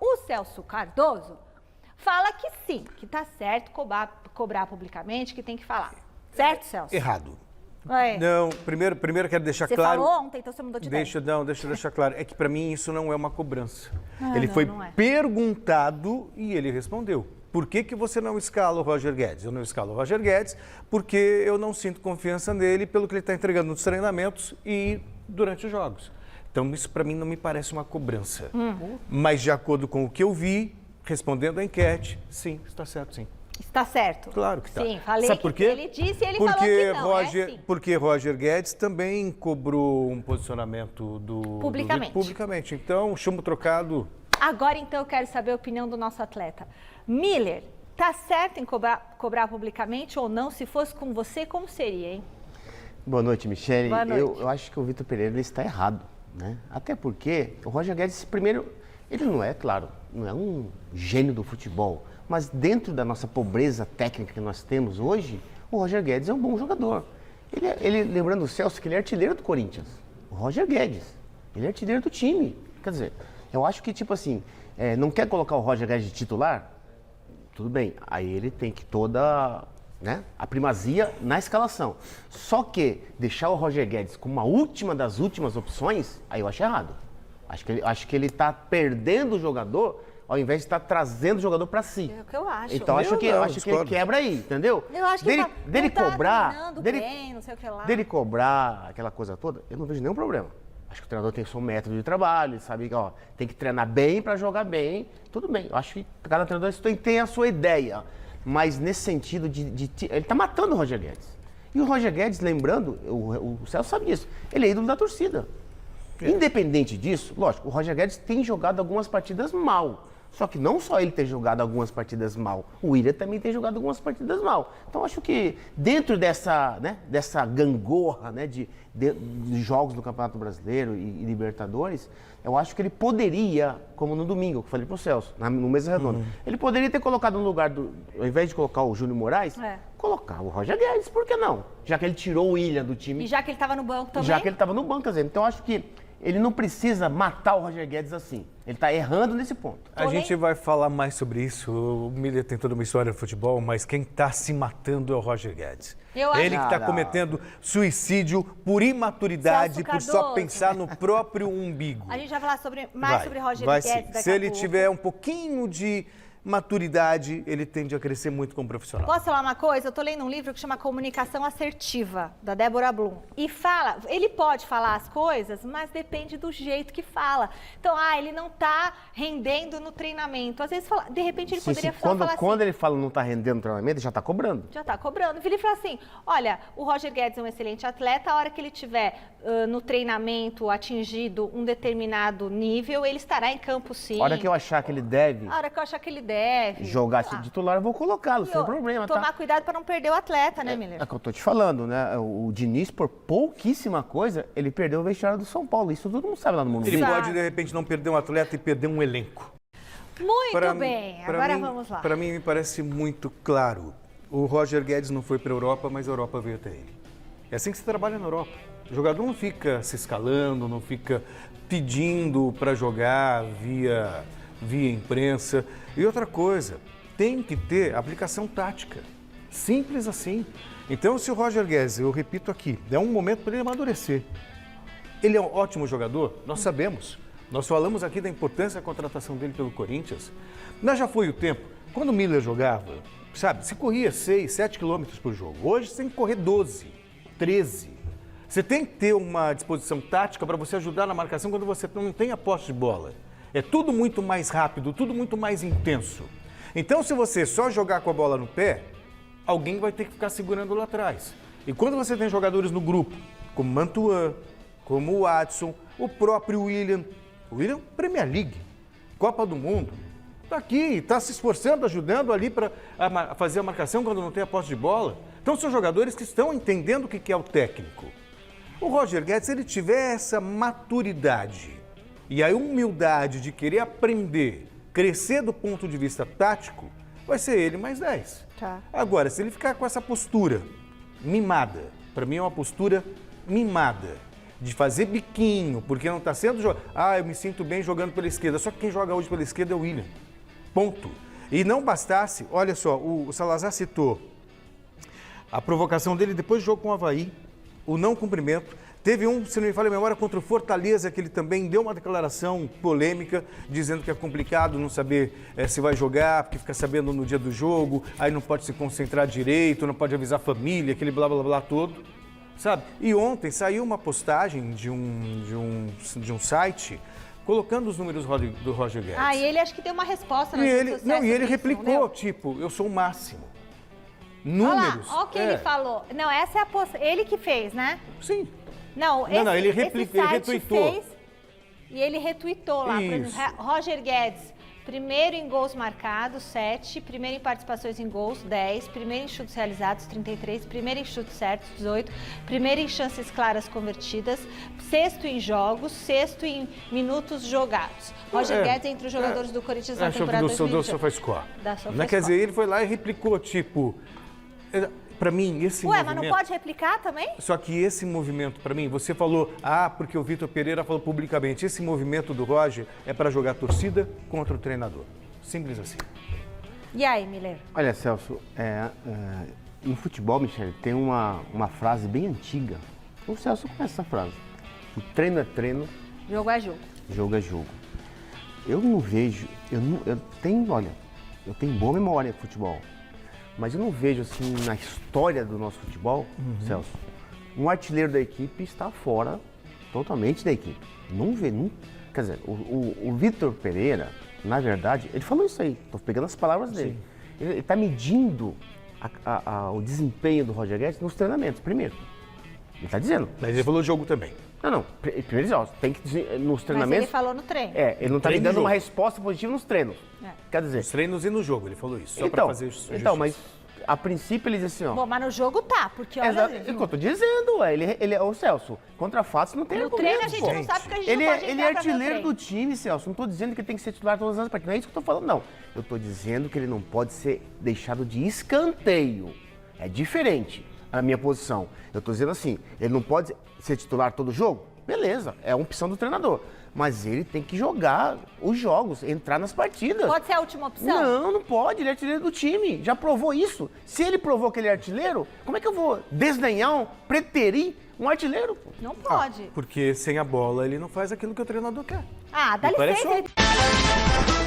o Celso Cardoso fala que sim, que tá certo cobrar publicamente, que tem que falar. Certo, Celso? Errado. É. Não, primeiro quero deixar claro... Você falou ontem, então você mudou de ideia. Deixa eu deixar claro. É que para mim isso não é uma cobrança. Ele não, foi não é. perguntado e ele respondeu. Por que você não escala o Roger Guedes? Eu não escalo o Roger Guedes porque eu não sinto confiança nele pelo que ele está entregando nos treinamentos e durante os jogos. Então isso para mim não me parece uma cobrança. Mas de acordo com o que eu vi, respondendo a enquete, sim, está certo, sim. Está certo? Claro que está. Sim, falei. Sabe por quê? Ele disse e ele falou que não, Roger, Porque Roger Guedes também cobrou um posicionamento Publicamente. publicamente. Então, chumbo trocado. Agora, então, eu quero saber a opinião do nosso atleta. Miller, tá certo em cobrar publicamente ou não? Se fosse com você, como seria, hein? Boa noite, Michele. Boa noite. Eu acho que o Vitor Pereira está errado, né? Até porque o Roger Guedes, primeiro, ele não é, claro, não é um gênio do futebol, mas dentro da nossa pobreza técnica que nós temos hoje, o Roger Guedes é um bom jogador. Lembrando o Celso, que ele é artilheiro do Corinthians. O Roger Guedes, ele é artilheiro do time. Quer dizer, eu acho que, tipo assim, não quer colocar o Roger Guedes de titular? Tudo bem, aí ele tem que toda, né, a primazia na escalação. Só que deixar o Roger Guedes como a última das últimas opções, aí eu acho errado. Acho que ele está perdendo o jogador ao invés de estar trazendo o jogador para si. É o que eu acho. Então acho que ele quebra aí, entendeu? Eu acho que dele cobrar, bem, não sei o que lá. dele cobrar aquela coisa toda, eu não vejo nenhum problema. Acho que o treinador tem seu método de trabalho, ele sabe que tem que treinar bem para jogar bem. Tudo bem, eu acho que cada treinador tem a sua ideia. Mas nesse sentido ele está matando o Roger Guedes. E o Roger Guedes, lembrando, o Celso sabe disso, ele é ídolo da torcida. Independente disso, lógico, o Roger Guedes tem jogado algumas partidas mal. Só que não só ele ter jogado algumas partidas mal, o Willian também tem jogado algumas partidas mal. Então acho que dentro dessa gangorra, né, de jogos do Campeonato Brasileiro e Libertadores, eu acho que ele poderia, como no domingo, que eu falei pro Celso, no Mesa Redonda, ele poderia ter colocado no lugar ao invés de colocar o Júnior Moraes, colocar o Roger Guedes, por que não? Já que ele tirou o Willian do time. E já que ele estava no banco também? Já que ele estava no banco, quer dizer, então acho que ele não precisa matar o Roger Guedes assim. Ele está errando nesse ponto. A gente vai falar mais sobre isso. O Miller tem toda uma história de futebol, mas quem está se matando é o Roger Guedes. Ele que está cometendo suicídio por imaturidade, por só pensar no próprio umbigo. A gente vai falar mais sobre Roger Guedes daqui a pouco. Se ele tiver um pouquinho de maturidade, ele tende a crescer muito como profissional. Posso falar uma coisa? Eu tô lendo um livro que chama Comunicação Assertiva, da Débora Bloom. E fala, ele pode falar as coisas, mas depende do jeito que fala. Então, ele não tá rendendo no treinamento. Às vezes, de repente, ele poderia falar assim. Quando ele fala não tá rendendo no treinamento, ele já tá cobrando. Já tá cobrando. Ele fala assim, olha, o Roger Guedes é um excelente atleta, a hora que ele tiver no treinamento atingido um determinado nível, ele estará em campo sim. A hora que eu achar que ele deve... A hora que eu achar que ele deve jogar de titular, eu vou colocá-lo, sem problema. Tomar cuidado para não perder o atleta, né, Miller? É o que eu tô te falando, né? O Diniz, por pouquíssima coisa, ele perdeu o vestiário do São Paulo. Isso todo mundo sabe lá no mundo. Ele pode, de repente, não perder um atleta e perder um elenco. Muito bem, agora vamos lá. Para mim, me parece muito claro. O Roger Guedes não foi para a Europa, mas a Europa veio até ele. É assim que se trabalha na Europa. O jogador não fica se escalando, não fica pedindo para jogar via imprensa. E outra coisa, tem que ter aplicação tática. Simples assim. Então, se o Roger Guedes, eu repito aqui, é um momento para ele amadurecer. Ele é um ótimo jogador, nós sabemos. Nós falamos aqui da importância da contratação dele pelo Corinthians. Mas já foi o tempo, quando o Miller jogava, sabe, se corria 6, 7 quilômetros por jogo. Hoje você tem que correr 12, 13. Você tem que ter uma disposição tática para você ajudar na marcação quando você não tem a posse de bola. É tudo muito mais rápido, tudo muito mais intenso. Então, se você só jogar com a bola no pé, alguém vai ter que ficar segurando lá atrás. E quando você tem jogadores no grupo, como Mantuan, como o Watson, o próprio Willian, Premier League, Copa do Mundo, está aqui, está se esforçando, ajudando ali para fazer a marcação quando não tem a posse de bola. Então, são jogadores que estão entendendo o que é o técnico. O Roger Guedes, se ele tiver essa maturidade e a humildade de querer aprender, crescer do ponto de vista tático, vai ser ele mais 10. Tá. Agora, se ele ficar com essa postura mimada, para mim é uma postura mimada, de fazer biquinho, porque não está sendo jogado. Ah, eu me sinto bem jogando pela esquerda. Só que quem joga hoje pela esquerda é o William. Ponto. E não bastasse, olha só, o Salazar citou a provocação dele depois do jogo com o Avaí, o não cumprimento. Teve um, se não me falha a memória, contra o Fortaleza, que ele também deu uma declaração polêmica, dizendo que é complicado não saber se vai jogar, porque fica sabendo no dia do jogo, aí não pode se concentrar direito, não pode avisar a família, aquele blá blá blá todo, sabe? E ontem saiu uma postagem de um site colocando os números do Roger Guedes. Ah, e ele acho que deu uma resposta nas E redes ele, sociais não, e ele sobre isso, replicou, não deu? tipo, eu sou o máximo. Olha Números. lá, olha o que ele falou. Não, essa é a ele que fez, né? Sim. Não, Não, ele esse ele site retweetou. fez e ele retweetou lá. Por exemplo, Isso. Roger Guedes, primeiro em gols marcados, 7. Primeiro em participações em gols, 10. Primeiro em chutes realizados, 33. Primeiro em chutes certos, 18. Primeiro em chances claras convertidas. Sexto em jogos. Sexto em minutos jogados. Roger Guedes entre os jogadores do Corinthians na temporada do 2018. SofaScore. Da SofaScore. Não quer dizer, ele foi lá e replicou, tipo... Pra mim, esse Ué, movimento... mas não pode replicar também? Só que esse movimento, pra mim, você falou, porque o Vitor Pereira falou publicamente, esse movimento do Roger é para jogar torcida contra o treinador. Simples assim. E aí, Miller? Olha, Celso, no futebol, Michele, tem uma frase bem antiga. O Celso conhece essa frase. O treino é treino, Jogo é jogo. jogo é jogo. Eu não vejo, eu tenho boa memória de futebol, mas eu não vejo assim na história do nosso futebol, Celso, um artilheiro da equipe está fora totalmente da equipe. Não vê, não, quer dizer, o Vitor Pereira, na verdade, ele falou isso aí, estou pegando as palavras dele. Ele está medindo o desempenho do Roger Guedes nos treinamentos, primeiro. Ele está dizendo. Mas ele falou jogo também. Não. Primeiro, ó, tem que nos Mas treinamentos. ele falou no treino. Ele não está me Treino e dando jogo. uma resposta positiva nos treinos. Quer dizer, Nos treinos e no jogo, ele falou isso, só pra fazer justiça. então, mas a princípio ele diz assim, ó. Bom, mas no jogo tá, porque olha... É o que eu tô dizendo, ô Celso, contra fatos não tem No argumento, treino a gente pô. não sabe porque a gente Ele não pode é entrar pra ver o artilheiro treino. do time, Celso. Não tô dizendo que ele tem que ser titular todas as partidas. Não é isso que eu tô falando, não. Eu tô dizendo que ele não pode ser deixado de escanteio. É diferente a minha posição. Eu tô dizendo assim, ele não pode ser titular todo jogo? Beleza, é uma opção do treinador. Mas ele tem que jogar os jogos, entrar nas partidas. Pode ser a última opção? Não pode, ele é artilheiro do time, já provou isso. Se ele provou que ele é artilheiro, como é que eu vou desdenhar, preterir um artilheiro? Não pode. Porque sem a bola ele não faz aquilo que o treinador quer. Dá Me parece licença. ele-